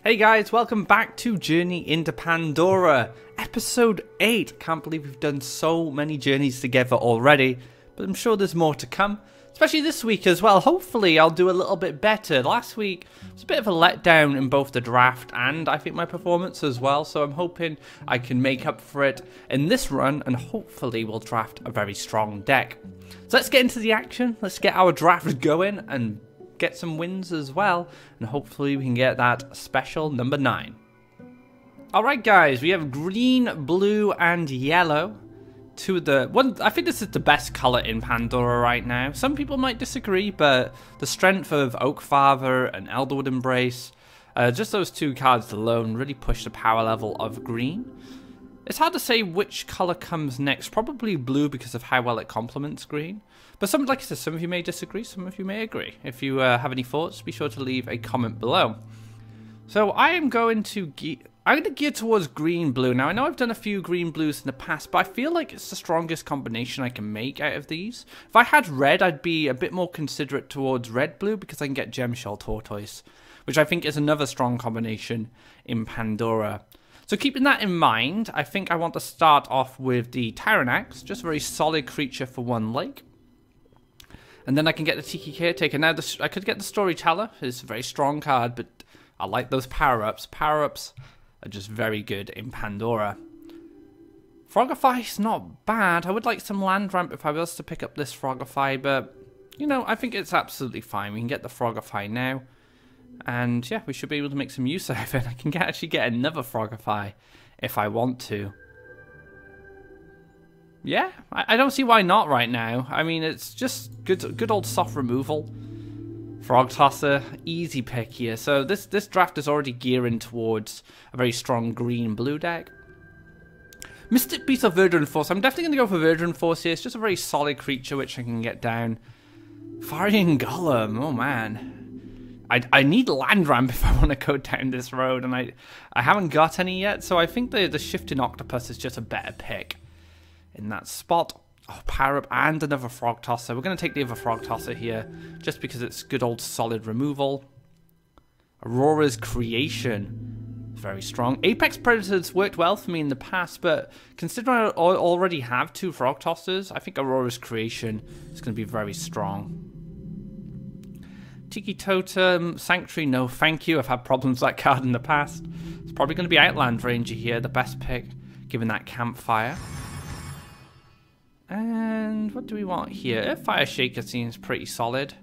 Hey guys, welcome back to Journey into Pandora, episode 8. Can't believe we've done so many journeys together already, but I'm sure there's more to come, especially this week as well. Hopefully I'll do a little bit better. Last week was a bit of a letdown in both the draft and I think my performance as well, so I'm hoping I can make up for it in this run and hopefully we'll draft a very strong deck. So let's get into the action, let's get our draft going and get some wins as well, and hopefully we can get that special number 9. Alright guys, we have green, blue and yellow. I think this is the best colour in Pandora right now. Some people might disagree, but the strength of Oak Father and Elderwood Embrace, just those two cards alone really push the power level of green. It's hard to say which colour comes next, probably blue because of how well it complements green. But like I said, some of you may disagree, some of you may agree. If you have any thoughts, be sure to leave a comment below. So I'm going to gear towards green-blue. Now I know I've done a few green-blues in the past, but I feel like it's the strongest combination I can make out of these. If I had red, I'd be a bit more considerate towards red-blue because I can get Gemshell Tortoise, which I think is another strong combination in Pandora. So keeping that in mind, I think I want to start off with the Tyrannax, just a very solid creature for 1 lake. And then I can get the Tiki Caretaker. Now I could get the Storyteller, it's a very strong card, but I like those power-ups. Power-ups are just very good in Pandora. Frogify is not bad. I would like some land ramp if I was to pick up this Frogify, but, you know, I think it's absolutely fine. We can get the Frogify now. And yeah, we should be able to make some use of it. I can actually get another Frogify if I want to. Yeah, I don't see why not right now. I mean, it's just good old soft removal. Frog Tosser, easy pick here. So this draft is already gearing towards a very strong green-blue deck. Mystic Beast or Verdant Force. I'm definitely going to go for Verdant Force here. It's just a very solid creature which I can get down. Faeria Golem, oh man. I need land ramp if I want to go down this road, and I haven't got any yet, so I think the Shifting Octopus is just a better pick in that spot. Oh, power up and another Frog Tosser. We're going to take the other Frog Tosser here, just because it's good old solid removal. Aurora's Creation, very strong. Apex Predators worked well for me in the past, but considering I already have 2 Frog Tossers, I think Aurora's Creation is going to be very strong. Tiki Totem, Sanctuary, no thank you. I've had problems with that card in the past. It's probably going to be Outland Ranger here, the best pick, given that Campfire. And what do we want here? Fire Shaker seems pretty solid.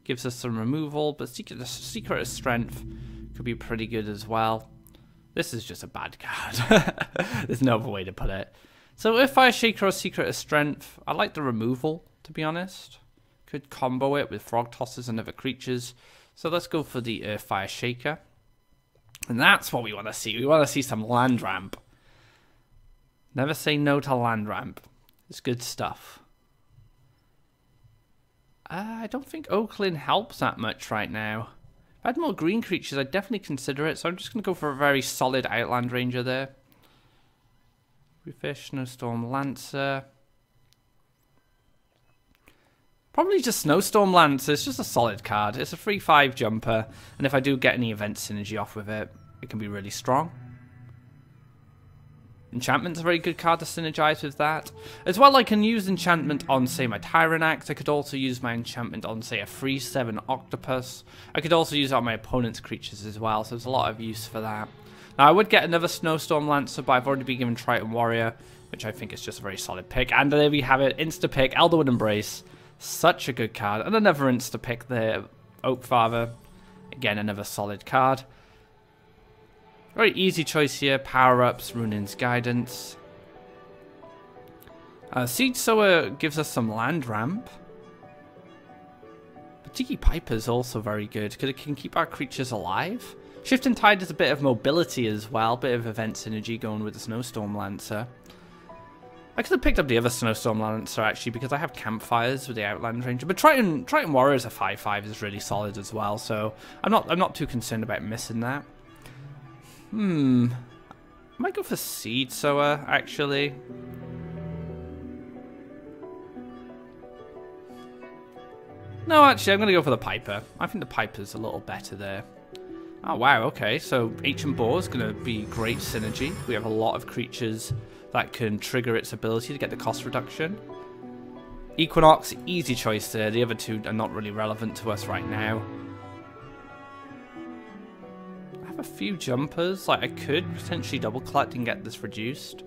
Gives us some removal, but Secret of Strength could be pretty good as well. This is just a bad card. There's no other way to put it. So Fire Shaker or Secret of Strength, I like the removal, to be honest. Could combo it with Frog Tossers and other creatures. So let's go for the Earthfire Shaker. And that's what we want to see. We want to see some land ramp. Never say no to land ramp. It's good stuff. I don't think Oakland helps that much right now. If I had more green creatures, I'd definitely consider it. So I'm just going to go for a very solid Outland Ranger there. Refish, Snowstorm Lancer. Probably just Snowstorm Lancer. It's just a solid card. It's a 3/5 jumper, and if I do get any event synergy off with it, it can be really strong. Enchantment's a very good card to synergize with that. As well, I can use Enchantment on, say, my Tyrannax. I could also use my Enchantment on, say, a 3/7 Octopus. I could also use it on my opponent's creatures as well, so there's a lot of use for that. Now, I would get another Snowstorm Lancer, but I've already been given Triton Warrior, which I think is just a very solid pick. And there we have it, insta-pick, Elderwood Embrace. Such a good card. And another insta-pick there, Oak Father. Again, another solid card. Very easy choice here. Power-ups, Ruunin's Guidance. Siege Sower gives us some land ramp. But Tiki Piper is also very good, because it can keep our creatures alive. Shifting Tide is a bit of mobility as well, bit of event synergy going with the Snowstorm Lancer. I could have picked up the other Snowstorm Lancer actually, because I have Campfires with the Outland Ranger. But Triton Warrior as a 5/5 is really solid as well, so I'm not too concerned about missing that. I might go for Seed Sower actually. No, actually, I'm going to go for the Piper. I think the Piper's a little better there. Oh wow, okay, so Ancient Boar is going to be great synergy. We have a lot of creatures that can trigger its ability to get the cost reduction. Equinox, easy choice there. The other two are not really relevant to us right now. I have a few jumpers. Like, I could potentially double collect and get this reduced.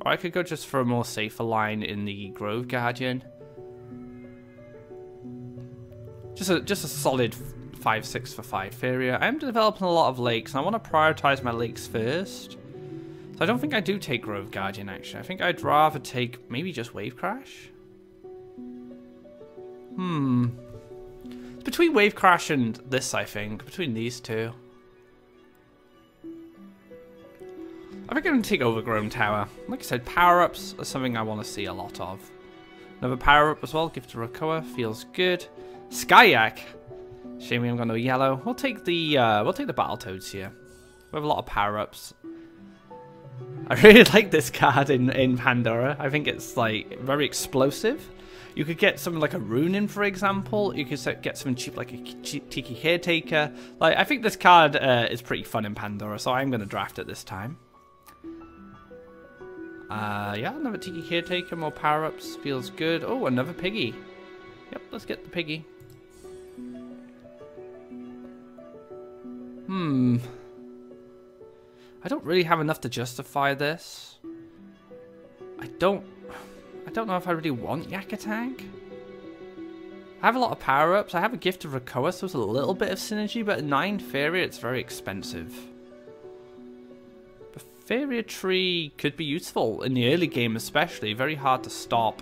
Or I could go just for a more safer line in the Grove Guardian. Just a solid 5/6 for 5 Faeria. I am developing a lot of lakes, and I want to prioritize my lakes first. So I don't think I do take Grove Guardian, actually. I think I'd rather take maybe just Wave Crash. It's between Wave Crash and this, I think. Between these two. I think I'm going to take Overgrown Tower. Like I said, power-ups are something I want to see a lot of. Another power-up as well. Gift to Rakoa. Feels good. Skyak. Shame we haven't got no yellow. We'll take the Battletoads here. We have a lot of power-ups. I really like this card in Pandora. I think it's like very explosive. You could get something like a Ruunin, for example. You could get something cheap like a Tiki Caretaker. Like, I think this card is pretty fun in Pandora, so I'm going to draft it this time. Yeah, another Tiki Caretaker, more power-ups, feels good. Oh, another Piggy. Yep, let's get the Piggy. I don't really have enough to justify this. I don't know if I really want Yak Attack. I have a lot of power-ups. I have a Gift of Rakoa, so it's a little bit of synergy, but at 9 Faeria, it's very expensive. The Faeria tree could be useful in the early game especially. Very hard to stop.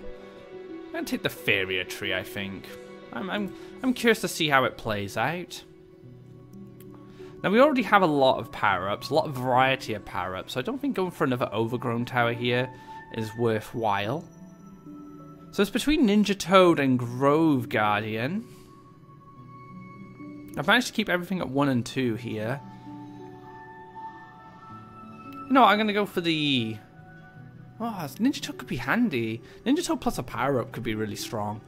I'm going to take the Faeria tree, I think. I'm curious to see how it plays out. Now, we already have a lot of power-ups, a lot of variety of power-ups, so I don't think going for another Overgrown Tower here is worthwhile. So it's between Ninja Toad and Grove Guardian. I've managed to keep everything at 1 and 2 here. No, I'm going to go for the... Oh, Ninja Toad could be handy. Ninja Toad plus a power-up could be really strong.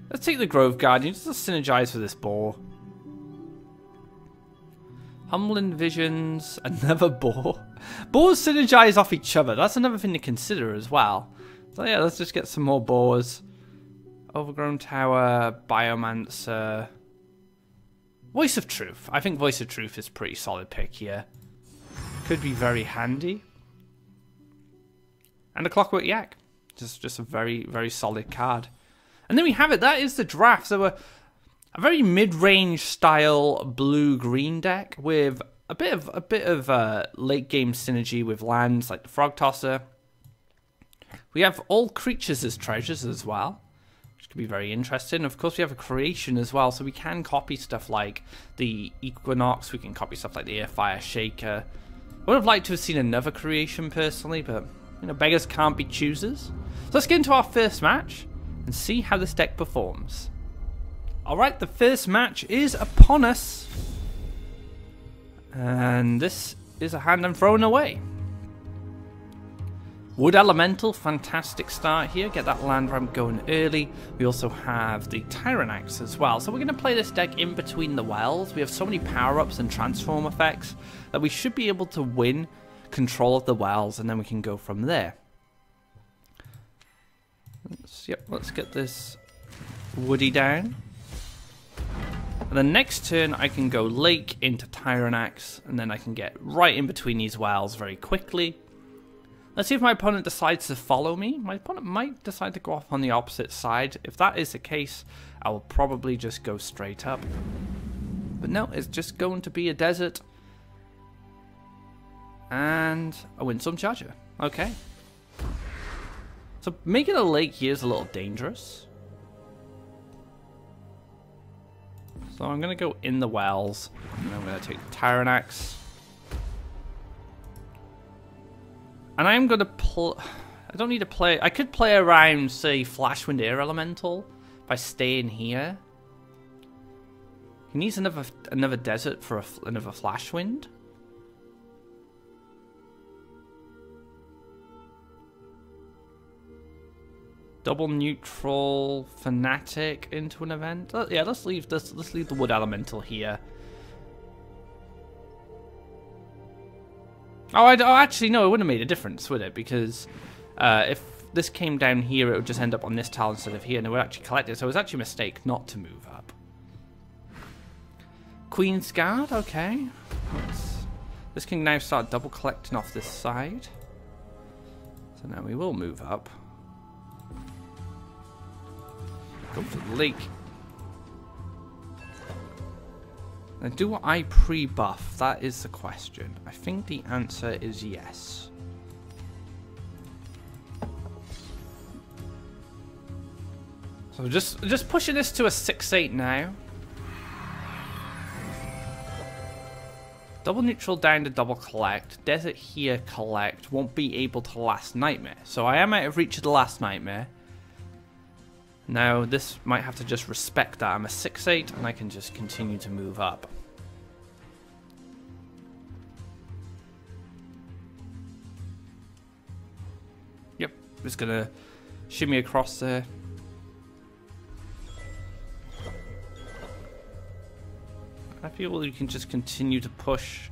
Let's take the Grove Guardian just to synergize for this boar. Humbling Visions, another boar. Boars synergize off each other. That's another thing to consider as well. So yeah, let's just get some more boars. Overgrown Tower, Biomancer. Voice of Truth. I think Voice of Truth is a pretty solid pick here. Could be very handy. And a Clockwork Yak. Just a very, very solid card. And then we have it. That is the draft. So a very mid-range style blue-green deck with a bit of late game synergy with lands like the Frog Tosser. We have all creatures as treasures as well, which could be very interesting. Of course, we have a creation as well, so we can copy stuff like the Equinox. We can copy stuff like the Airfire Shaker. I would have liked to have seen another creation personally, but you know, beggars can't be choosers. So let's get into our first match and see how this deck performs. Alright, the first match is upon us. And this is a hand I'm throwing away. Wood Elemental, fantastic start here. Get that land ramp going early. We also have the Tyrannax as well. So we're going to play this deck in between the wells. We have so many power-ups and transform effects that we should be able to win control of the wells, and then we can go from there. Let's get this Woody down. And then next turn I can go Lake into Tyrannax, and then I can get right in between these wells very quickly. Let's see if my opponent decides to follow me. My opponent might decide to go off on the opposite side. If that is the case, I will probably just go straight up. But no, it's just going to be a desert. And a Windstorm Charger. Okay. So making a lake here is a little dangerous. So I'm going to go in the wells. And I'm going to take the Tyrannax. And I'm going to play... I don't need to play... I could play around, say, Flashwind Air Elemental by staying here. He needs another desert for another Flashwind. Double neutral fanatic into an event. Yeah, let's leave this. Let's leave the wood elemental here. Oh, actually, no, it wouldn't have made a difference, would it? Because if this came down here, it would just end up on this tile instead of here, and it would actually collect it. So it was actually a mistake not to move up. Queen's Guard, okay. This can now start double collecting off this side. So now we will move up. Go for the lake. Now, do I pre-buff? That is the question. I think the answer is yes. So just pushing this to a 6-8 now. Double neutral down to double collect. Desert here collect. Won't be able to last nightmare. So I am out of reach of the last nightmare. Now this might have to just respect that. I'm a 6-8 and I can just continue to move up. Yep, just gonna shimmy across there. I feel we can just continue to push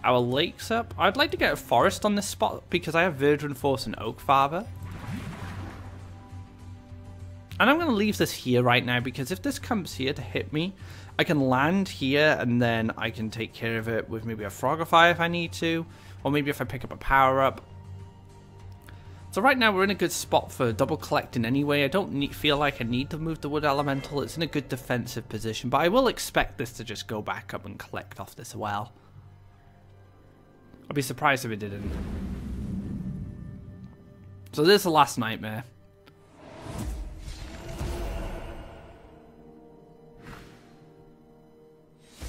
our lakes up. I'd like to get a forest on this spot because I have Verdant Force and Oak Father. And I'm going to leave this here right now because if this comes here to hit me, I can land here and then I can take care of it with maybe a Frogify if I need to. Or maybe if I pick up a power up. So right now we're in a good spot for double collecting anyway. I don't feel like I need to move the wood elemental. It's in a good defensive position. But I will expect this to just go back up and collect off this well. I'd be surprised if it didn't. So this is the last nightmare.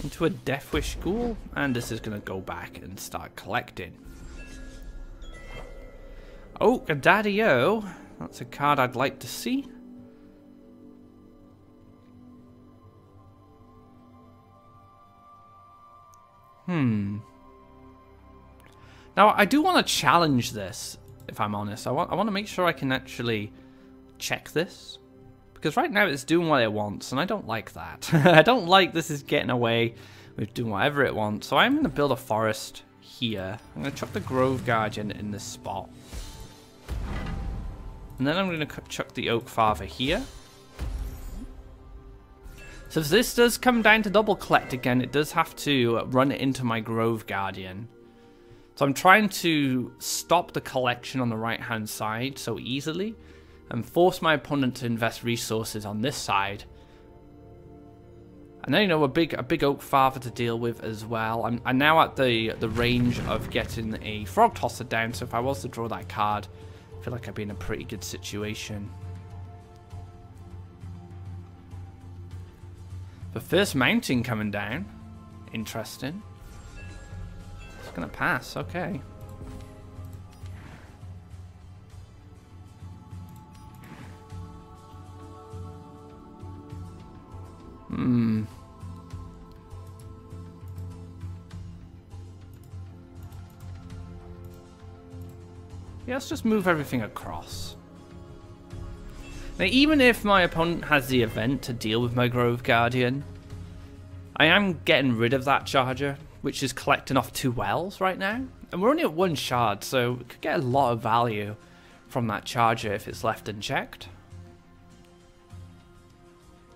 Into a Death Wish School. And this is going to go back and start collecting. Oh, a Daddy-O. That's a card I'd like to see. Now, I do want to challenge this, if I'm honest. I want to make sure I can actually check this. Because right now it's doing what it wants, and I don't like that. I don't like this is getting away with doing whatever it wants. So I'm going to build a forest here. I'm going to chuck the Grove Guardian in this spot. And then I'm going to chuck the Oak Father here. So if this does come down to double collect again, it does have to run it into my Grove Guardian. So I'm trying to stop the collection on the right hand side so easily and force my opponent to invest resources on this side. And then, you know, a big Oak Father to deal with as well. I'm now at the range of getting a Frog Tosser down, so if I was to draw that card, I feel like I'd be in a pretty good situation. The first mountain coming down. Interesting. It's gonna pass, okay. Yeah, let's just move everything across. Now, even if my opponent has the event to deal with my Grove Guardian, I am getting rid of that charger, which is collecting off 2 wells right now. And we're only at 1 shard, so we could get a lot of value from that charger if it's left unchecked.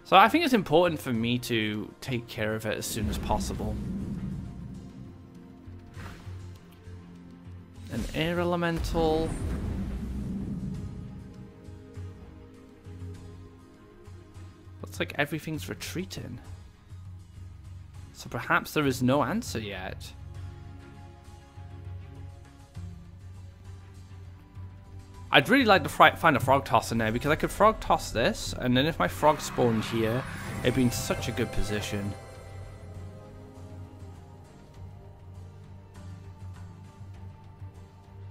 So I think it's important for me to take care of it as soon as possible. An air elemental. Looks like everything's retreating. So perhaps there is no answer yet. I'd really like to find a Frog Tosser now because I could Frog Toss this, and then if my frog spawned here, it'd be in such a good position.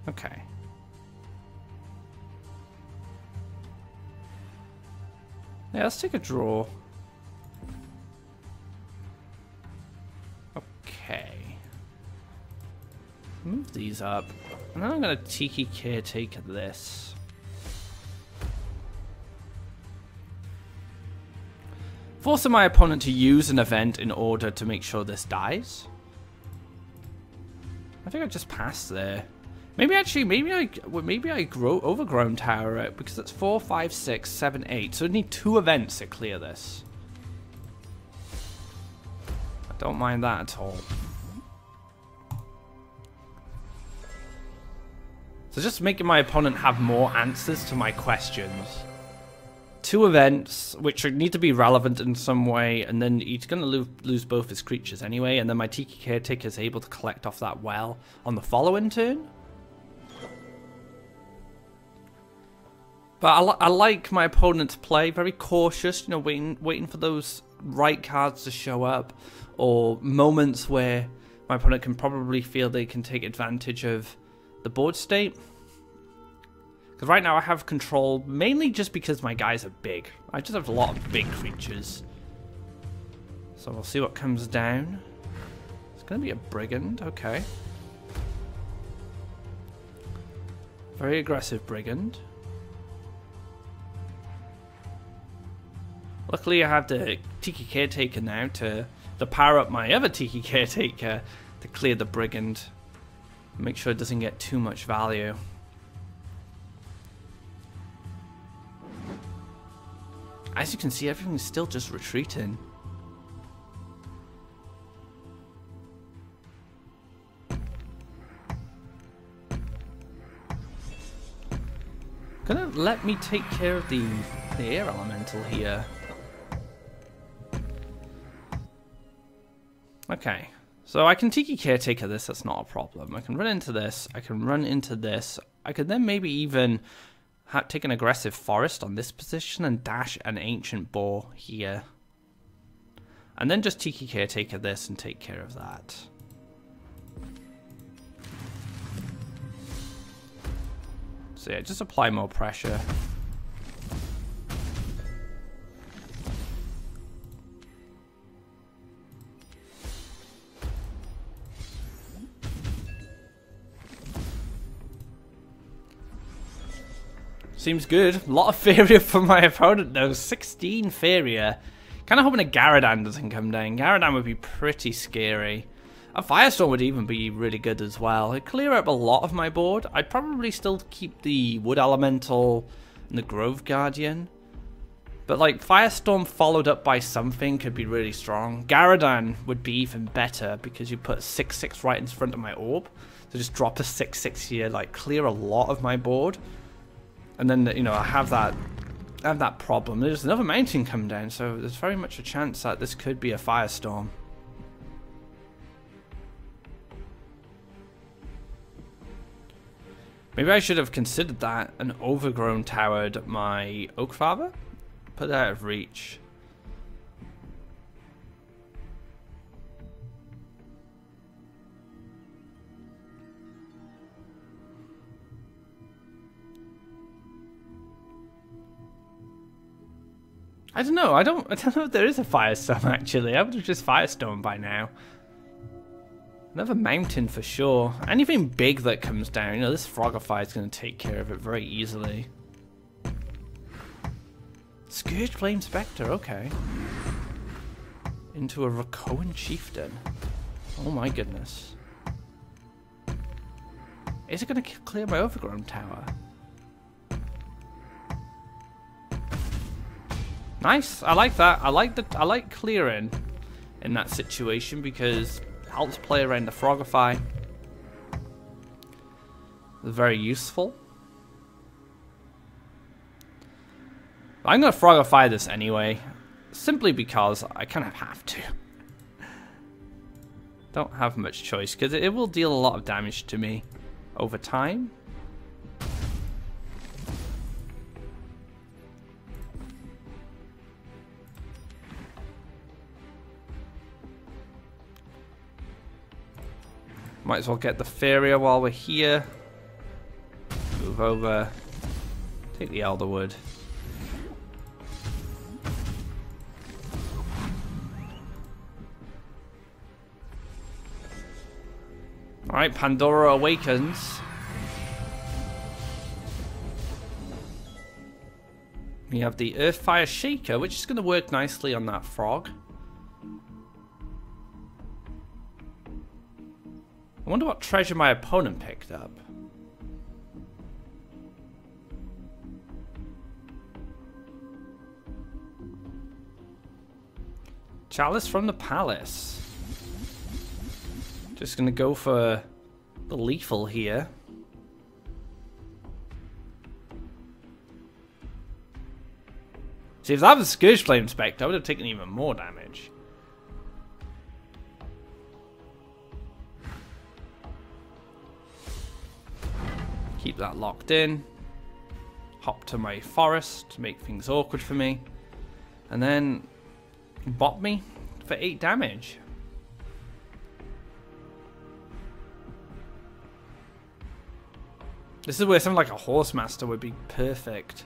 Okay. Yeah, let's take a draw. Okay. Move these up. And then I'm going to Tiki Caretaker this. Forcing my opponent to use an event in order to make sure this dies. I think I just passed there. Maybe I grow overgrown tower it because it's 4, 5, 6, 7, 8. So I need 2 events to clear this. I don't mind that at all. So just making my opponent have more answers to my questions. 2 events, which need to be relevant in some way, and then he's going to lose both his creatures anyway, and then my Tiki Caretaker is able to collect off that well on the following turn. But I like my opponent's play, very cautious, you know, waiting for those right cards to show up, or moments where my opponent can probably feel they can take advantage of the board state. Because right now I have control, mainly just because my guys are big. I just have a lot of big creatures. So we'll see what comes down. It's going to be a Brigand, okay. Very aggressive Brigand. Luckily I have the Tiki Caretaker now to power up my other Tiki Caretaker to clear the Brigand. Make sure it doesn't get too much value. As you can see, everything's still just retreating. Gonna let me take care of the air elemental here. Okay, so I can Tiki Caretaker this, that's not a problem. I can run into this, I can run into this. I could then maybe even take an aggressive forest on this position and dash an ancient boar here. And then just Tiki Caretaker this and take care of that. So yeah, just apply more pressure. Seems good. A lot of Faeria for my opponent though. 16 Faeria. Kind of hoping a Garadan doesn't come down. Garadan would be pretty scary. A Firestorm would even be really good as well. It'd clear up a lot of my board. I'd probably still keep the Wood Elemental and the Grove Guardian. But like Firestorm followed up by something could be really strong. Garadan would be even better because you put a 6/6 right in front of my orb. So just drop a 6/6 here, like clear a lot of my board. And then, you know, I have that problem. There's another mountain come down, so there's very much a chance that this could be a Firestorm. Maybe I should have considered that and overgrown towered my Oak Father. Put that out of reach. I don't know. I don't know if there is a Firestorm actually. I would have just Firestorm by now. Another mountain for sure. Anything big that comes down, you know, this Frogify is going to take care of it very easily. Scourge Flame Spectre, okay. Into a Rakoan Chieftain. Oh my goodness. Is it going to clear my overgrown tower? Nice, I like that. I like clearing in that situation because it helps play around the Frogify. It's very useful. I'm gonna Frogify this anyway, simply because I kind of have to. Don't have much choice because it will deal a lot of damage to me over time. Might as well get the Faeria while we're here. Move over. Take the Elderwood. Alright, Pandora awakens. We have the Earth Fire Shaker, which is going to work nicely on that frog. I wonder what treasure my opponent picked up. Chalice from the Palace. Just going to go for the lethal here. See, if that was Scourge Flame Spectre, I would have taken even more damage. Keep that locked in. Hop to my forest to make things awkward for me. And then bop me for 8 damage. This is where something like a Horse Master would be perfect.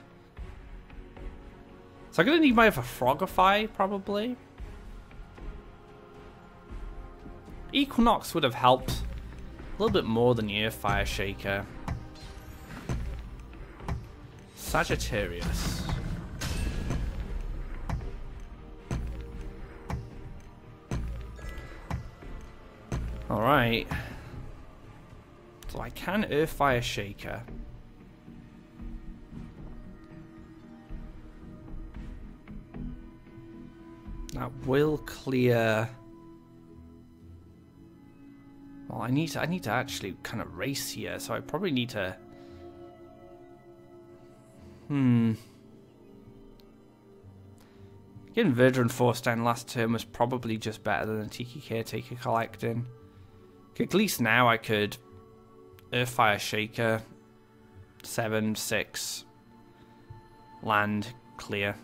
So I'm going to need my other Frogify, probably. Equinox would have helped a little bit more than the Earth Fire Shaker. Sagittarius. Alright. So I can Earth Fire Shaker. That will clear. Well, I need to actually kind of race here, so I probably need to. Getting Verdant Force down last turn was probably just better than a Tiki Caretaker collecting. At least now I could Earthfire Shaker, 7, 6, land, clear.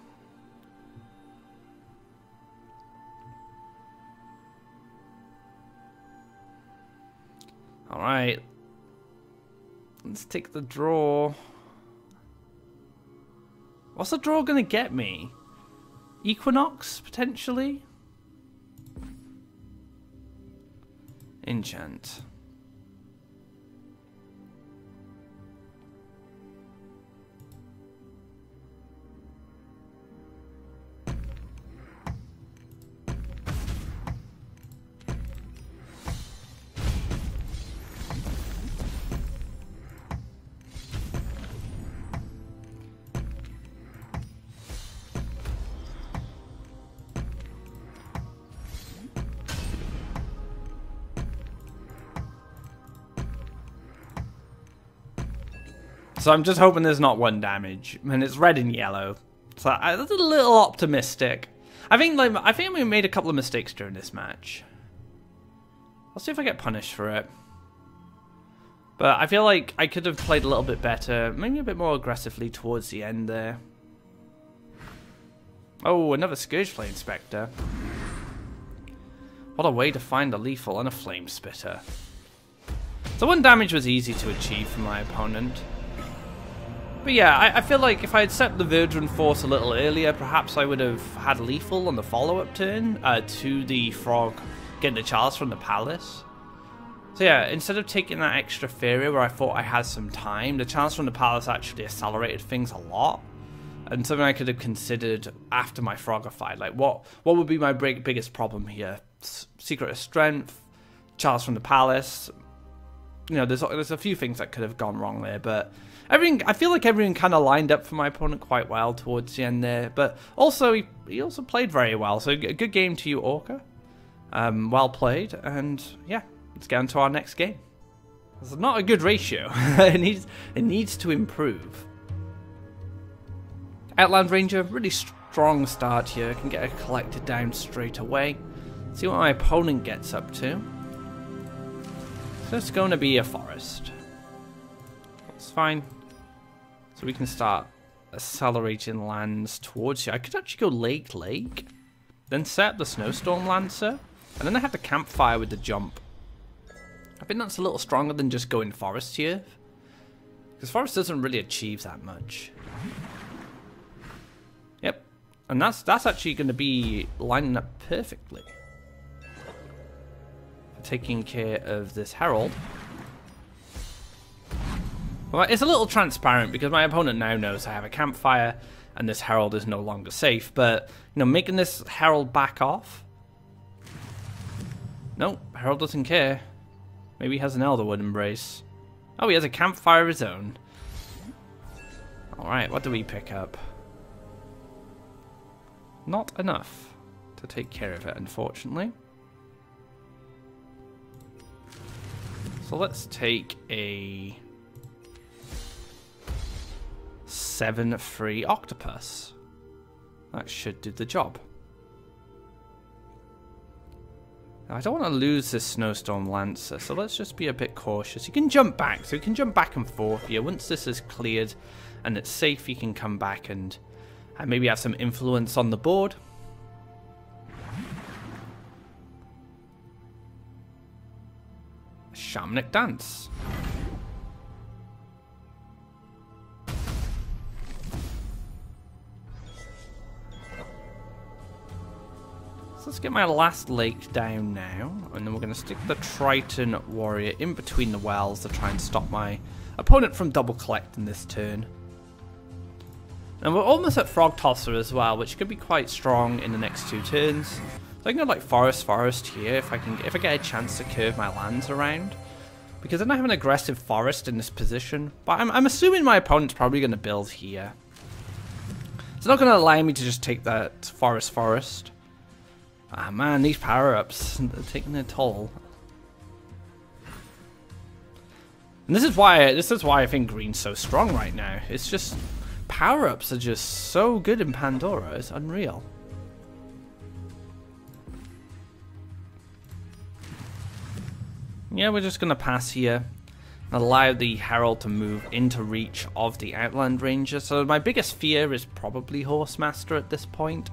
Alright, let's take the draw. What's the draw going to get me? Equinox, potentially? Enchant. So I'm just hoping there's not 1 damage, and it's red and yellow. So that's a little optimistic. I think we made a couple of mistakes during this match. I'll see if I get punished for it. But I feel like I could have played a little bit better, maybe a bit more aggressively towards the end there. Oh, another Scourge Flame Spectre. What a way to find a lethal and a Flame Spitter. So 1 damage was easy to achieve for my opponent. But yeah, I feel like if I had set the Verdant Force a little earlier, perhaps I would have had lethal on the follow-up turn to the frog getting the Chalice from the Palace. So yeah, instead of taking that extra Faeria where I thought I had some time, the Chalice from the Palace actually accelerated things a lot. And something I could have considered after my Frogify. Like, what would be my biggest problem here? Secret of Strength, Chalice from the Palace. You know, there's a few things that could have gone wrong there, but everything, I feel like everything kind of lined up for my opponent quite well towards the end there. But also, he also played very well. So a good game to you, Orca. Well played, and yeah, let's get on to our next game. It's not a good ratio. it needs to improve. Outland Ranger, really strong start here. Can get a collector down straight away. See what my opponent gets up to. So it's going to be a forest. That's fine. So we can start accelerating lands towards you. I could actually go lake, then set up the Snowstorm Lancer, and then I have the campfire with the jump. I think that's a little stronger than just going forest here, because forest doesn't really achieve that much. Yep, and that's actually going to be lining up perfectly. Taking care of this Herald. Well, it's a little transparent because my opponent now knows I have a campfire and this herald is no longer safe. But, you know, making this herald back off? No, herald doesn't care. Maybe he has an Elderwood Embrace. Oh, he has a campfire of his own. Alright, what do we pick up? Not enough to take care of it, unfortunately. So let's take a 7-free octopus. That should do the job. Now, I don't want to lose this Snowstorm Lancer, so let's just be a bit cautious. You can jump back, so you can jump back and forth here. Once this is cleared and it's safe, you can come back and maybe have some influence on the board. Shamanic Dance. So let's get my last lake down now, and then we're going to stick the Triton Warrior in between the wells to try and stop my opponent from double collecting this turn. And we're almost at Frog Tosser as well, which could be quite strong in the next 2 turns. So I can go like Forest here if I get a chance to curve my lands around, because then I have an aggressive forest in this position. But I'm assuming my opponent's probably going to build here. It's not going to allow me to just take that forest. Ah man, these power-ups, they're taking a toll. And this is why I think green's so strong right now. It's just power-ups are just so good in Pandora. It's unreal. Yeah, we're just gonna pass here and allow the Herald to move into reach of the Outland Ranger. So my biggest fear is probably Horsemaster at this point,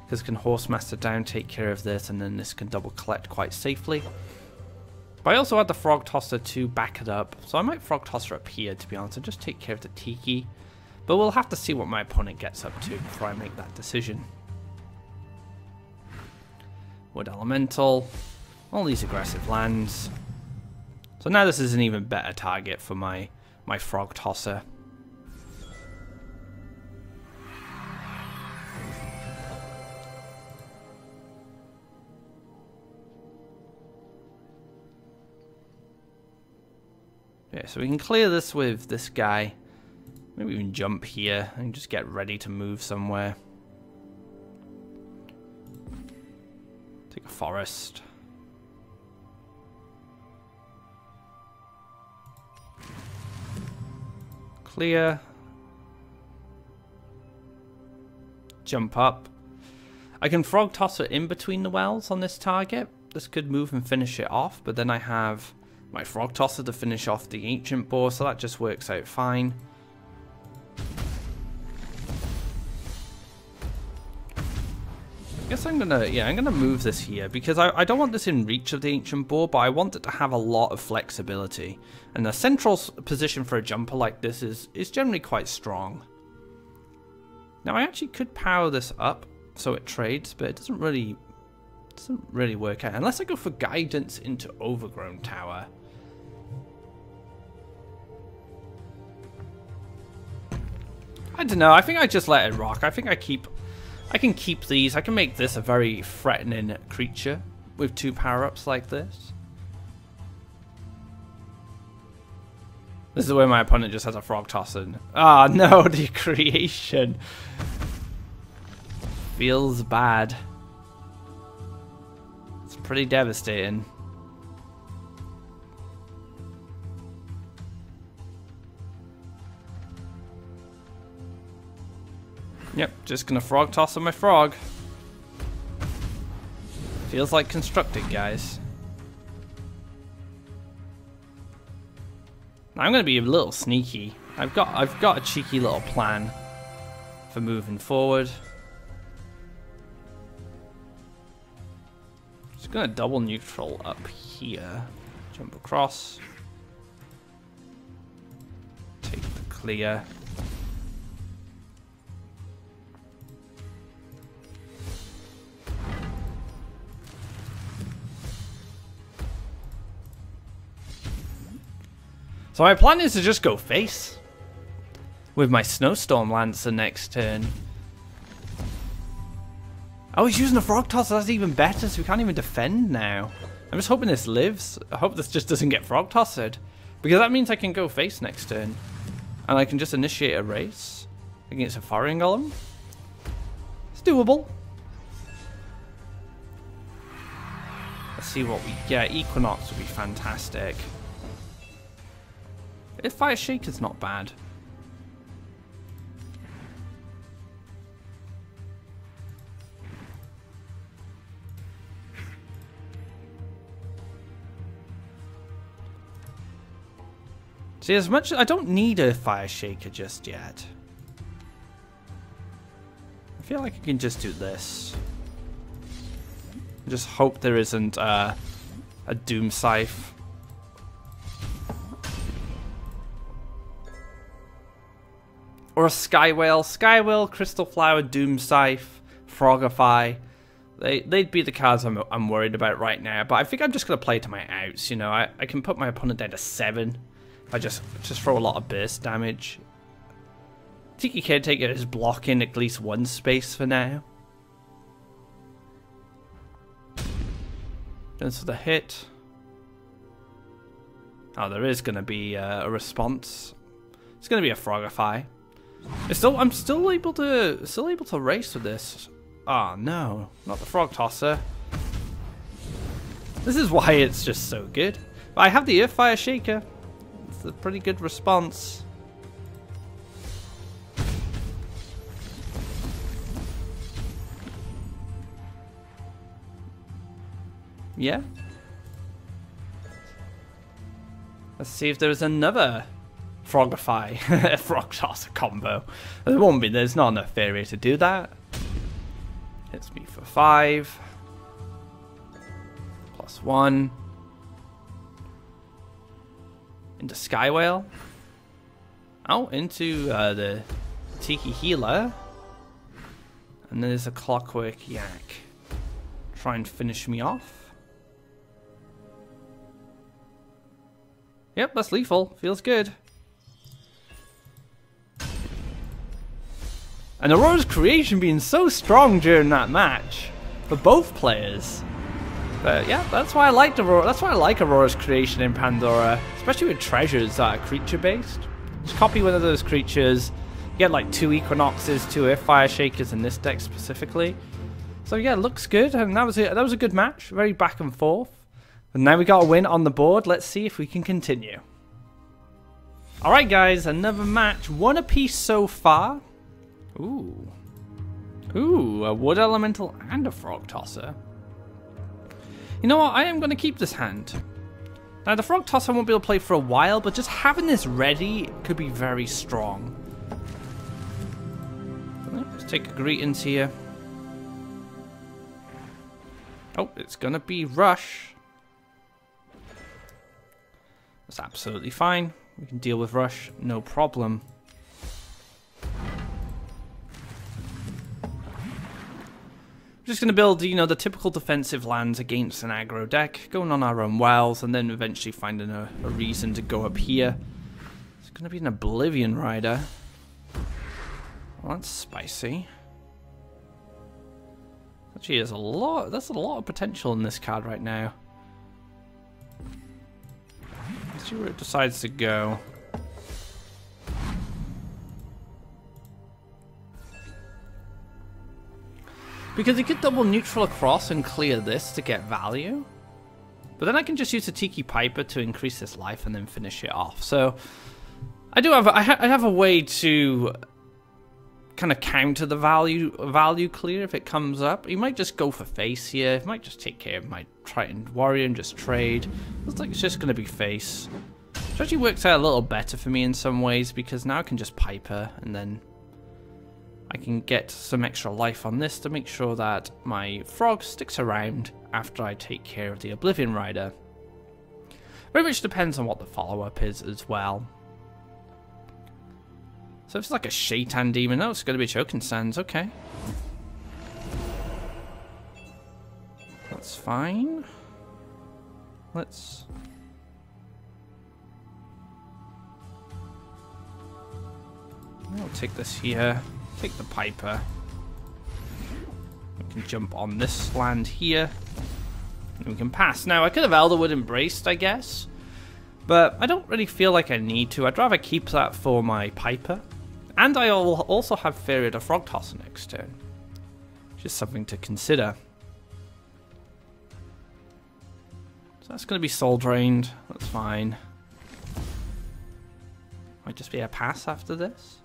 because can Horsemaster down, take care of this, and then this can double collect quite safely. But I also had the Frog Tosser to back it up, so I might Frog Tosser up here, to be honest, and just take care of the Tiki. But we'll have to see what my opponent gets up to before I make that decision. Wood Elemental, all these aggressive lands. So now this is an even better target for my Frog Tosser. Yeah, so we can clear this with this guy. Maybe even jump here and just get ready to move somewhere. Take a forest. Clear. Jump up. I can Frog Tosser in between the wells on this target. This could move and finish it off, but then I have my Frog Tosser to finish off the Ancient Boar, so that just works out fine. I guess I'm gonna move this here because I don't want this in reach of the Ancient Boar, but I want it to have a lot of flexibility. And the central position for a jumper like this is generally quite strong. Now I actually could power this up so it trades, but it doesn't really work out unless I go for guidance into Overgrown Tower. I don't know, I think I just let it rock. I think I can keep these. I can make this a very threatening creature with 2 power-ups like this. This is where my opponent just has a Frog Tosser. Ah, no, the creation. Feels bad. It's pretty devastating. Yep, just gonna Frog Toss on my frog. Feels like constructed, guys. Now I'm gonna be a little sneaky. I've got a cheeky little plan for moving forward. Just gonna double neutral up here. Jump across. Take the clear. So So my plan is to just go face with my Snowstorm Lancer next turn. Oh, he's using the Frog Tosser. That's even better, so we can't even defend now. I'm just hoping this lives. I hope this just doesn't get Frog Tossered, because that means I can go face next turn. And I can just initiate a race against a Faeria Golem. It's doable. Let's see what we get. Equinox would be fantastic. If Fire Shaker's not bad. See, as much I don't need a Fire Shaker just yet. I feel like I can just do this. Just hope there isn't a Doom Scythe. Or a Skywhale. Skywhale, Crystal Flower, Doom Scythe, Frogify. They'd be the cards I'm worried about right now. But I think I'm just going to play to my outs. You know, I can put my opponent down to 7. I just throw a lot of burst damage. Tiki Caretaker is blocking at least one space for now. Goes for the hit. Oh, there is going to be a response. It's going to be a Frogify. I'm still able to race with this. Oh no, not the Frog Tosser. This is why it's just so good. But I have the Earthfire Shaker. It's a pretty good response. Yeah. Let's see if there's another Frogify Frog Tosser combo. There won't be. There's not enough Faeria to do that. Hits me for 5. +1. Into Skywhale. Oh, into the Tiki Healer. And there's a Clockwork Yak. Try and finish me off. Yep, that's lethal. Feels good. And Aurora's Creation being so strong during that match for both players. But yeah, that's why I liked Aurora. That's why I like Aurora's Creation in Pandora, especially with treasures that are creature based. Just copy one of those creatures. You get like 2 Equinoxes, 2 Earthfire Shakers in this deck specifically. So yeah, it looks good, and that was a good match. Very back and forth. And now we got a win on the board. Let's see if we can continue. All right, guys, another match. 1 apiece so far. Ooh, a Wood Elemental and a Frog Tosser. You know what? I am going to keep this hand. Now, the Frog Tosser I won't be able to play for a while, but just having this ready could be very strong. Let's take a Greetings here. Oh, it's going to be Rush. That's absolutely fine. We can deal with Rush, no problem. We're just going to build, you know, the typical defensive lands against an aggro deck, going on our own wells, and then eventually finding a reason to go up here. It's going to be an Oblivion Rider. Well, that's spicy. Actually, there's that's a lot of potential in this card right now. Let's see where it decides to go. Because it could double neutral across and clear this to get value. But then I can just use the Tiki Piper to increase this life and then finish it off. So I have a way to kind of counter the value clear if it comes up. You might just go for face here. You might just take care of my Triton Warrior and just trade. Looks like it's just going to be face. Which actually works out a little better for me in some ways, because now I can just Piper and then I can get some extra life on this to make sure that my frog sticks around after I take care of the Oblivion Rider. Very much depends on what the follow-up is as well. So if it's like a Shaitan Demon, no, it's going to be Choking Sands, okay. That's fine. Let's I'll take this here. Take the Piper. We can jump on this land here. And we can pass. Now, I could have Elderwood Embraced, I guess. But I don't really feel like I need to. I'd rather keep that for my Piper. And I'll also have Faeria the Frog Tosser next turn. Just something to consider. So that's going to be soul drained. That's fine. Might just be a pass after this.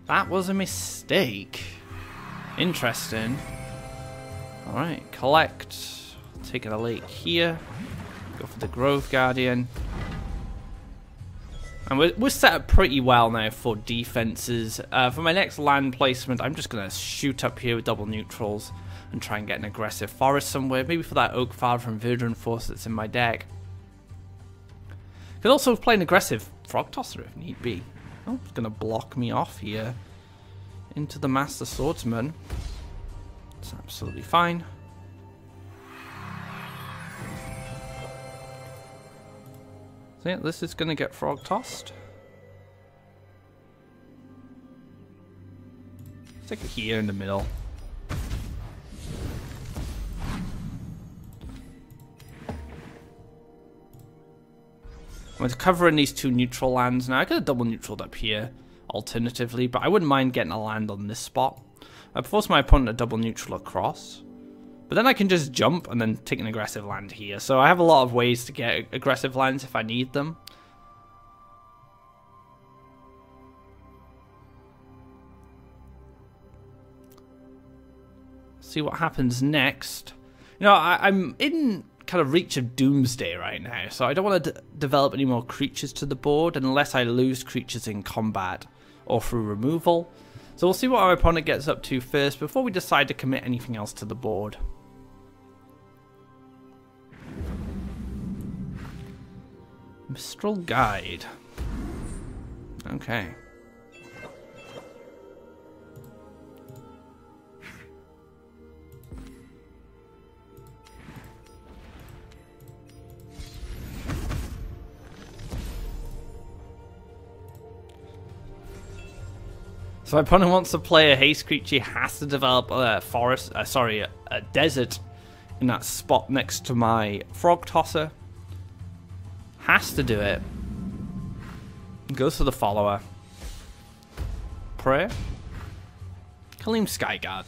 That was a mistake. Interesting. Alright, collect. Take a lake here. Go for the Grove Guardian. And we're set up pretty well now for defenses. For my next land placement, I'm just going to shoot up here with double neutrals and try and get an aggressive forest somewhere. Maybe for that Oak Father from Verdant Force that's in my deck. Could also play an aggressive Frog Tosser if need be. Oh, it's going to block me off here into the Master Swordsman. It's absolutely fine. So yeah, this is going to get Frog Tossed. Stick it here in the middle. I'm covering these two neutral lands now. I could have double neutraled up here alternatively, but I wouldn't mind getting a land on this spot. I force my opponent to double neutral across, but then I can just jump and then take an aggressive land here. So I have a lot of ways to get aggressive lands if I need them. See what happens next. You know, I'm in kind of reach of Doomsday right now, so I don't want to develop any more creatures to the board unless I lose creatures in combat or through removal. So we'll see what our opponent gets up to first before we decide to commit anything else to the board. Mistral Guide. Okay. So my opponent wants to play a haste creature, he has to develop a forest, a desert in that spot next to my Frog Tosser. Has to do it. Goes for the follower. Prayer. Kaleem Skyguard.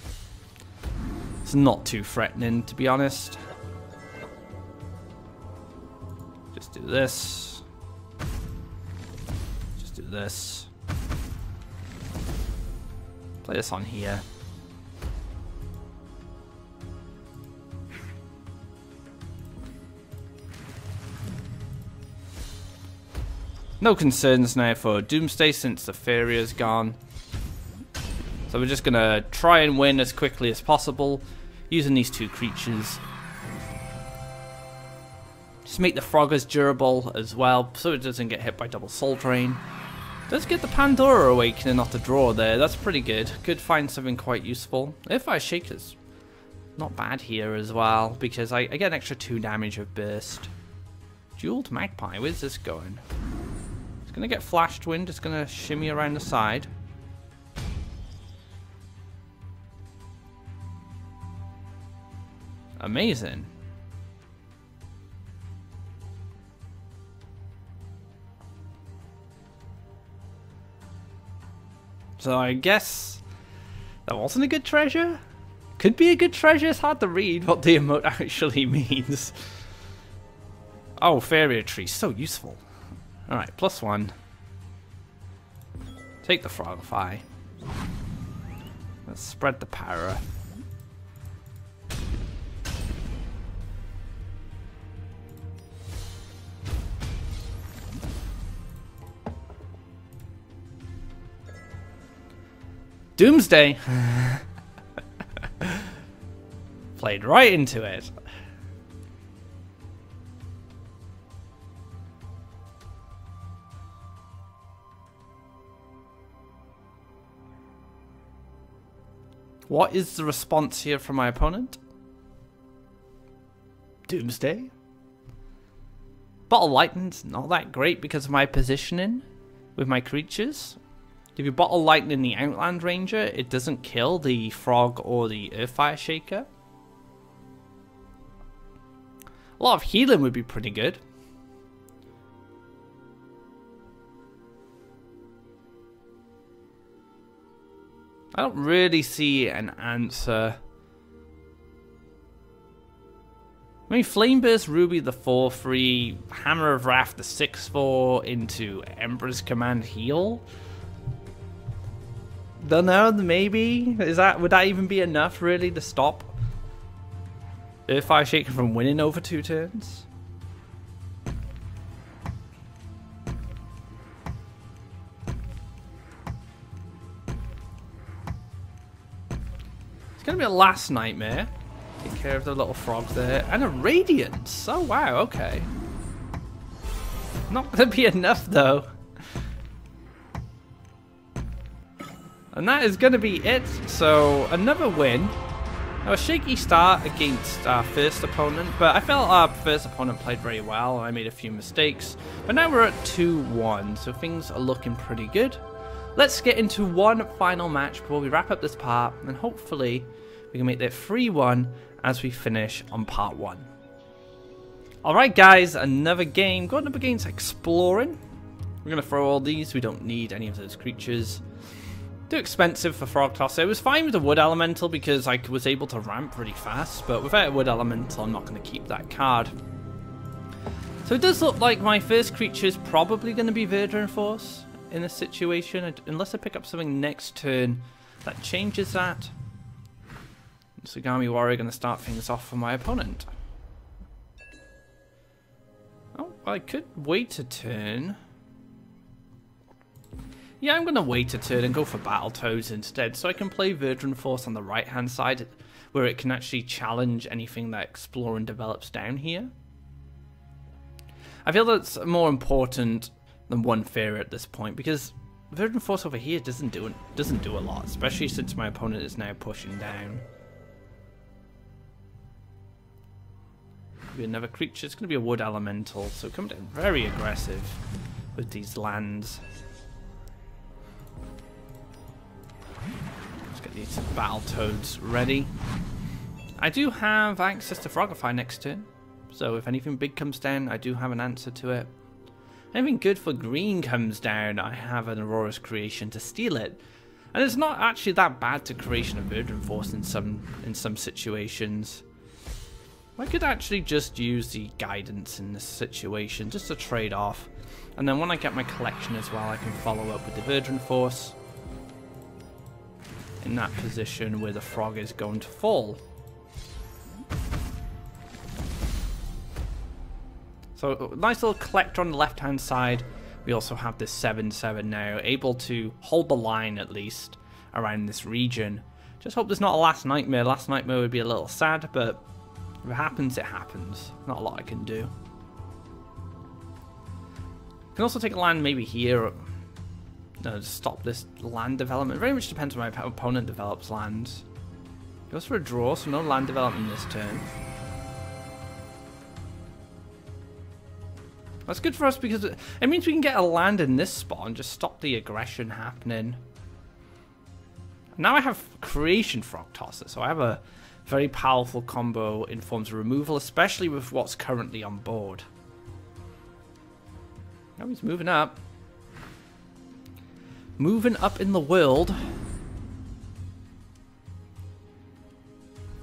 It's not too threatening, to be honest. Just do this. Just do this. Play this on here. No concerns now for Doomsday since the Faeria's gone. So we're just going to try and win as quickly as possible using these two creatures. Just make the frog as durable as well so it doesn't get hit by double soul drain. Does get the Pandora Awakening off the draw there. That's pretty good. Could find something quite useful. If I Shaker's not bad here as well, because I get an extra 2 damage of burst. Jeweled Magpie, where's this going? It's going to get Flashed Wind. It's going to shimmy around the side. Amazing. So I guess that wasn't a good treasure? Could be a good treasure, it's hard to read what the emote actually means. Oh, Faeria Tree, so useful. Alright, +1. Take the Frogify. Let's spread the power. Doomsday! Played right into it. What is the response here from my opponent? Doomsday. Bottle Lightning's not that great because of my positioning with my creatures. If you Bottle Lightning the Outland Ranger, it doesn't kill the Frog or the Earthfire Shaker. A lot of healing would be pretty good. I don't really see an answer. I mean, Flameburst Ruby the 4/3, Hammer of Wrath the 6/4 into Emperor's Command heal. Don't know, maybe would that even be enough really to stop Earthfire Shaker from winning over 2 turns? It's gonna be a Last Nightmare. Take care of the little frog there. And a Radiance. Oh, wow, okay. Not going to be enough, though. And that is going to be it. So, another win. Now, a shaky start against our first opponent. But I felt our first opponent played very well. I made a few mistakes. But now we're at 2-1. So, things are looking pretty good. Let's get into one final match before we wrap up this part. And hopefully, we can make that 3-1 as we finish on part 1. Alright guys, another game. Going up against Exploring. We're going to throw all these. We don't need any of those creatures. Too expensive for Frog Tosser. It was fine with the Wood Elemental because I was able to ramp really fast. But without a Wood Elemental, I'm not going to keep that card. So it does look like my first creature is probably going to be Verdant Force in this situation. Unless I pick up something next turn that changes that. Tsugami Warrior going to start things off for my opponent. Oh, I could wait a turn. Yeah, I'm going to wait a turn and go for Battletoads instead, so I can play Verdant Force on the right-hand side, where it can actually challenge anything that Exploring develops down here. I feel that's more important than one Faeria at this point, because Verdant Force over here doesn't do a lot, especially since my opponent is now pushing down. Be another creature. It's going to be a Wood Elemental, so come down very aggressive with these lands. Let's get these Battletoads ready. I do have access to Frogify next turn, so if anything big comes down, I do have an answer to it. Anything good for green comes down, I have an Aurora's Creation to steal it. And it's not actually that bad to Creation of Verdant Force in some situations. I could actually just use the Guidance in this situation, just to trade off. And then when I get my collection as well, I can follow up with the Verdant Force. In that position where the frog is going to fall. So, nice little collector on the left-hand side. We also have this 7/7 now, able to hold the line at least around this region. Just hope there's not a Last Nightmare. Last Nightmare would be a little sad, but if it happens, it happens. Not a lot I can do. Can also take a land maybe here. Or, no, to stop this land development. It very much depends on my opponent develops lands. Goes for a draw, so no land development this turn. That's good for us because it means we can get a land in this spot and just stop the aggression happening. Now I have Creation Frog Tosser, so I have a very powerful combo in forms of removal, especially with what's currently on board. Oh, he's moving up. Moving up in the world.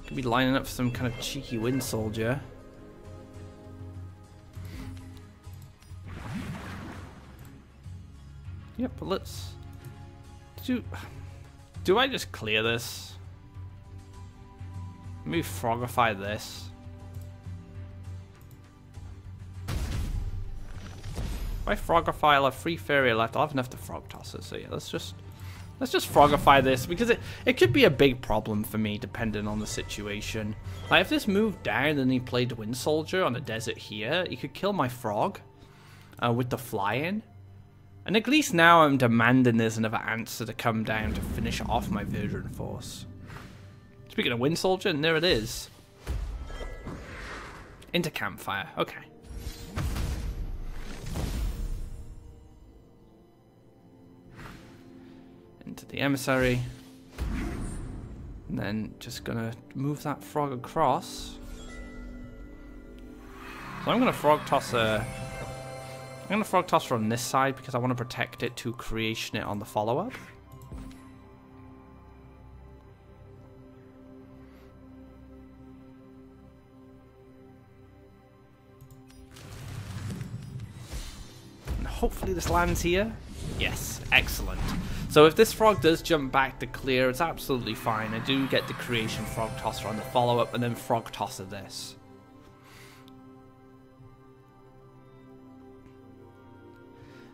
Could be lining up for some kind of cheeky Wind Soldier. Yep, but let's... Do I just clear this? Let me Frogify this. If I Frogify, I'll have 3 Faeria left. I'll have enough to Frog Tosser. So yeah, let's just Frogify this because it could be a big problem for me depending on the situation. Like if this moved down and he played Wind Soldier on a desert here, he could kill my frog with the fly-in. And at least now I'm demanding there's another answer to come down to finish off my Verdant Force. Speaking of Wind Soldier, and there it is. Into campfire. Okay. Into the emissary. And then just gonna move that frog across. So I'm gonna frog toss I'm gonna frog toss from this side because I want to protect it to creation it on the follow-up. And hopefully this lands here. Yes, excellent. So if this frog does jump back to clear, it's absolutely fine. I do get the creation frog tosser on the follow-up and then frog tosser this.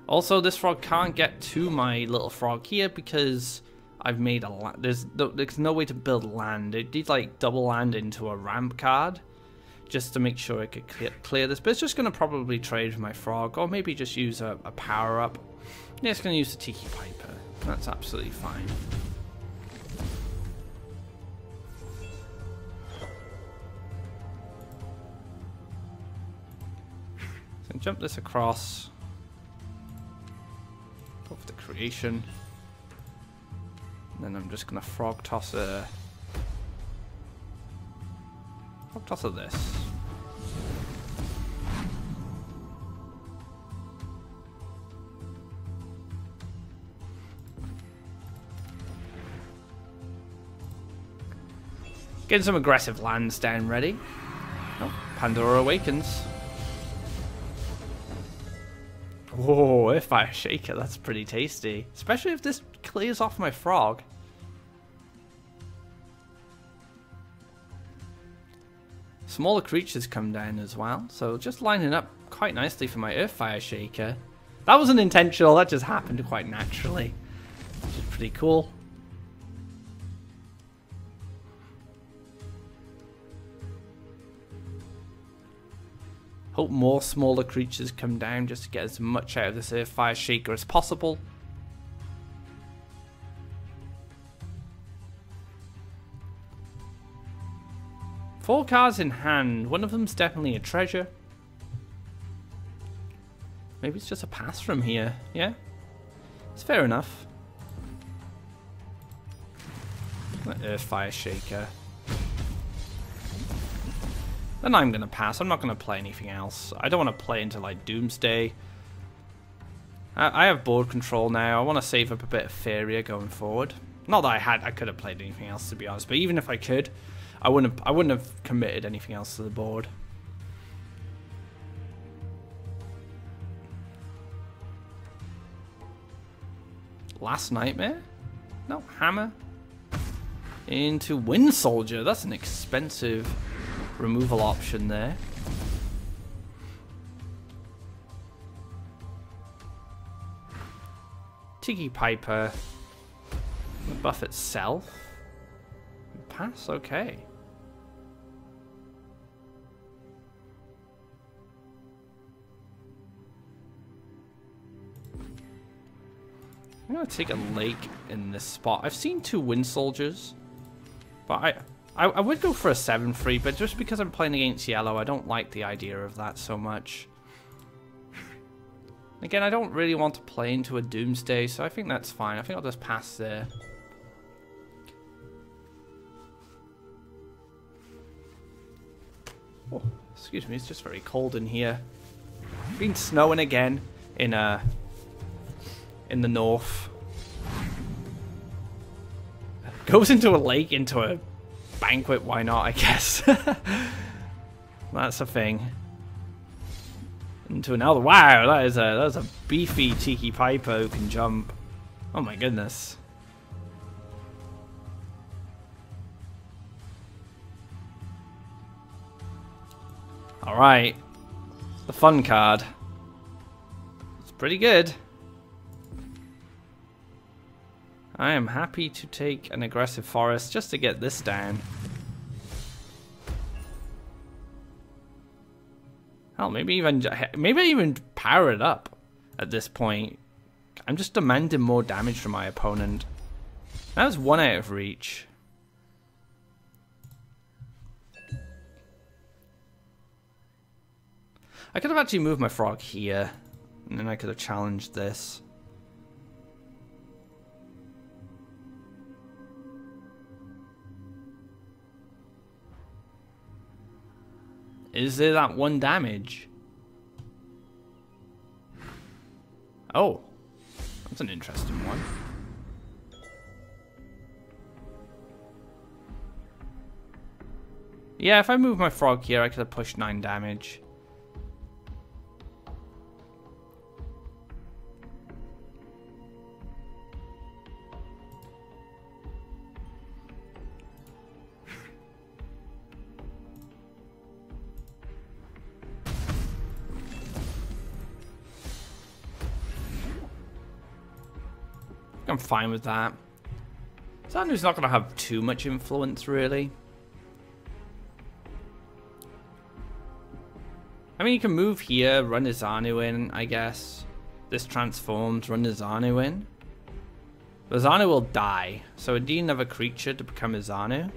Also, this frog can't get to my little frog here because I've made a there's no way to build land. It needs like double land into a ramp card just to make sure it could clear this. But it's just going to probably trade for my frog, or maybe just use a power up. Yeah, it's going to use the Tiki Piper. That's absolutely fine. So jump this across. Go for the creation. And then I'm just going to frog toss this. Getting some aggressive lands down ready. Oh, Pandora awakens. Whoa, if I shake it, that's pretty tasty. Especially if this clears off my frog. Smaller creatures come down as well, so just lining up quite nicely for my Earthfire Shaker. That wasn't intentional, that just happened quite naturally, which is pretty cool. Hope more smaller creatures come down just to get as much out of this Earthfire Shaker as possible. Four cards in hand. One of them's definitely a treasure. Maybe it's just a pass from here. Yeah, it's fair enough. Earthfire Shaker. Then I'm going to pass. I'm not going to play anything else. I don't want to play into like Doomsday. I have board control now. I want to save up a bit of Faeria going forward. Not that I could have played anything else, to be honest. But even if I could, I wouldn't have committed anything else to the board. Last Nightmare? No, Hammer. Into Wind Soldier. That's an expensive removal option there. Tiki Piper. The buff itself. Pass, okay. I'm gonna take a lake in this spot. I've seen two Wind Soldiers, but I would go for a 7-3, but just because I'm playing against yellow, I don't like the idea of that so much. Again, I don't really want to play into a Doomsday, so I think that's fine. I think I'll just pass there. Oh, excuse me, it's just very cold in here. It's been snowing again in the north. Goes into a lake, into a banquet, why not, I guess. That's a thing. Into another. Wow, that is a beefy Tiki Piper who can jump. Oh my goodness. Alright. The fun card. It's pretty good. I am happy to take an aggressive forest just to get this down. Hell, maybe I even power it up at this point. I'm just demanding more damage from my opponent. That was one out of reach. I could have actually moved my frog here, and then I could have challenged this. Is there that 1 damage? Oh, that's an interesting one. Yeah, if I move my frog here, I could have pushed 9 damage. I'm fine with that. Zanu's not going to have too much influence, really. I mean, you can move here, run a Zanu in, I guess. This transforms, run a Zanu in. But Zanu will die, so I need another creature to become a Zanu.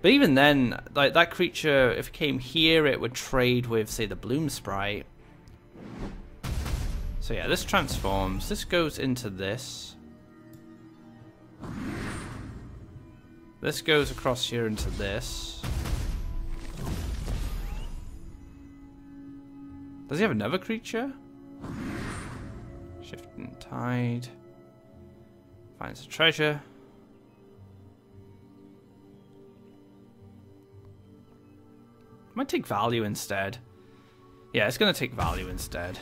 But even then, like that creature, if it came here, it would trade with, say, the Bloom Sprite. So yeah, this transforms. This goes into this. This goes across here into this. Does he have another creature? Shifting Tide. Finds a treasure. Might take value instead. Yeah, it's going to take value instead.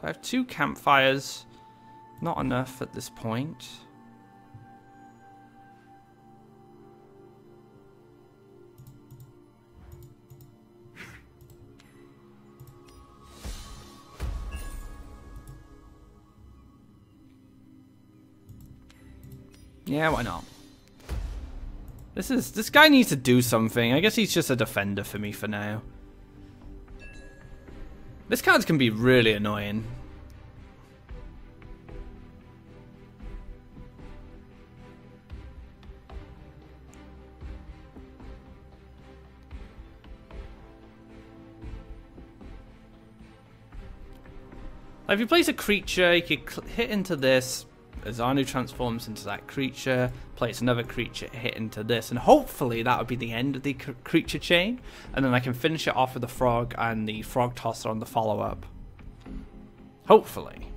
I have 2 campfires, not enough at this point. Yeah, why not? This guy needs to do something. I guess he's just a defender for me for now. This card can be really annoying. Like if you place a creature, you could hit into this, Azanu transforms into that creature, place another creature, hit into this, and hopefully that would be the end of the creature chain, and then I can finish it off with the frog and the frog tosser on the follow-up. Hopefully.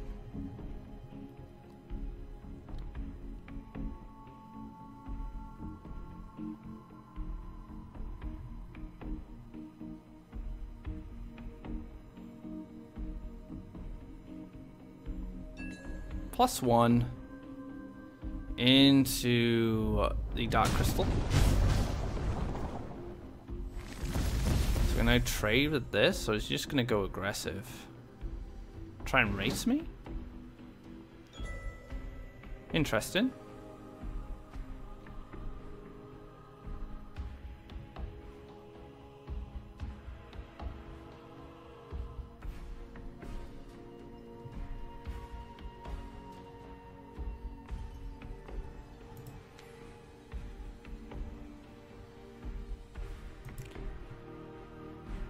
+1 into the Dark Crystal. So can I trade with this, or is he just going to go aggressive? Try and race me? Interesting.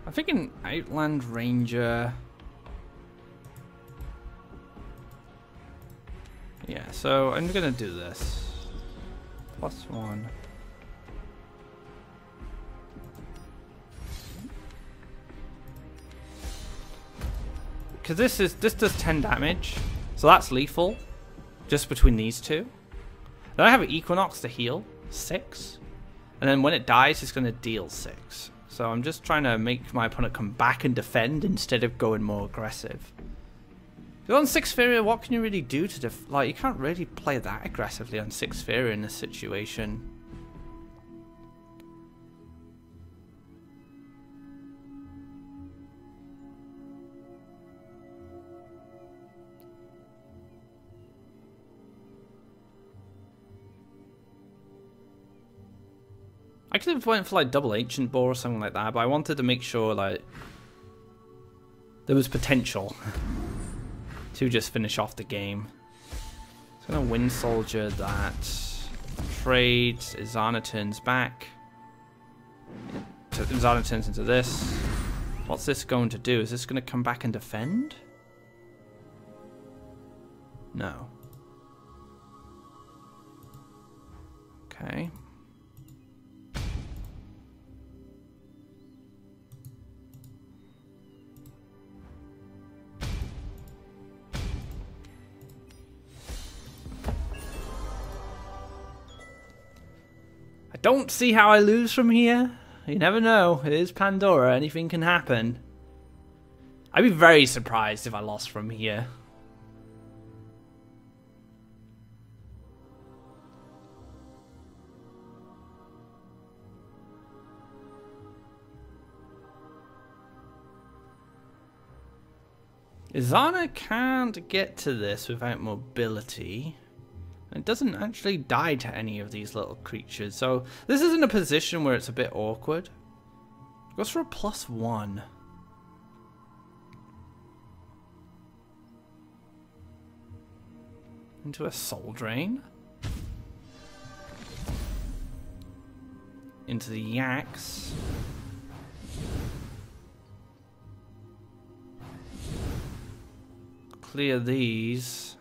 I'm thinking Outland Ranger. Yeah, so I'm gonna do this. +1. Because this does 10 damage, so that's lethal, just between these two. Then I have an Equinox to heal 6, and then when it dies, it's gonna deal 6. So I'm just trying to make my opponent come back and defend instead of going more aggressive. Because on 6 Faeria, what can you really do to like, you can't really play that aggressively on 6 Faeria in this situation. I could have went for like double Ancient Boar or something like that, but I wanted to make sure like there was potential to just finish off the game. So I'm gonna Wind Soldier that, trade. Izana turns back. Izana turns into this. What's this going to do? Is this going to come back and defend? No. Okay. I don't see how I lose from here. You never know. It is Pandora. Anything can happen. I'd be very surprised if I lost from here. Izana can't get to this without mobility. It doesn't actually die to any of these little creatures, so this is in a position where it's a bit awkward. Goes for a +1. Into a soul drain. Into the yaks. Clear these.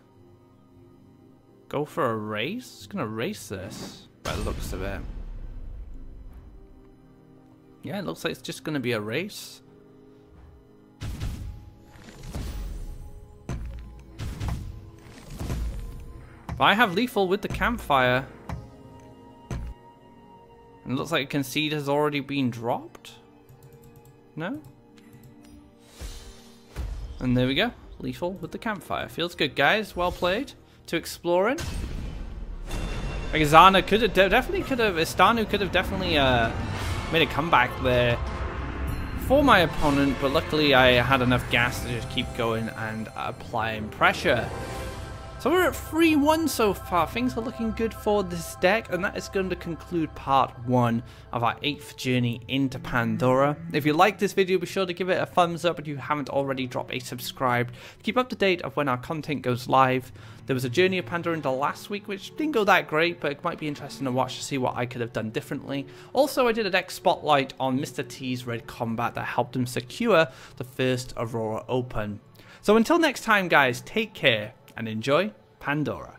Go for a race? It's gonna race this by the looks of it. Yeah, it looks like it's just gonna be a race. But I have lethal with the campfire. And it looks like a concede has already been dropped. No? And there we go. Lethal with the campfire. Feels good, guys. Well played. To exploring. Like Izana could have Istanu could have definitely made a comeback there for my opponent, but luckily I had enough gas to just keep going and applying pressure. So we're at 3-1 so far. Things are looking good for this deck, and that is going to conclude part 1 of our 8th journey into Pandora. If you like this video, be sure to give it a thumbs up. If you haven't already, drop a subscribe to keep up to date of when our content goes live. There was a journey of Pandora into last week, which didn't go that great, but it might be interesting to watch to see what I could have done differently. Also, I did a deck spotlight on Mr. T's Red Combat that helped him secure the first Aurora Open. So until next time, guys, take care and enjoy Pandora.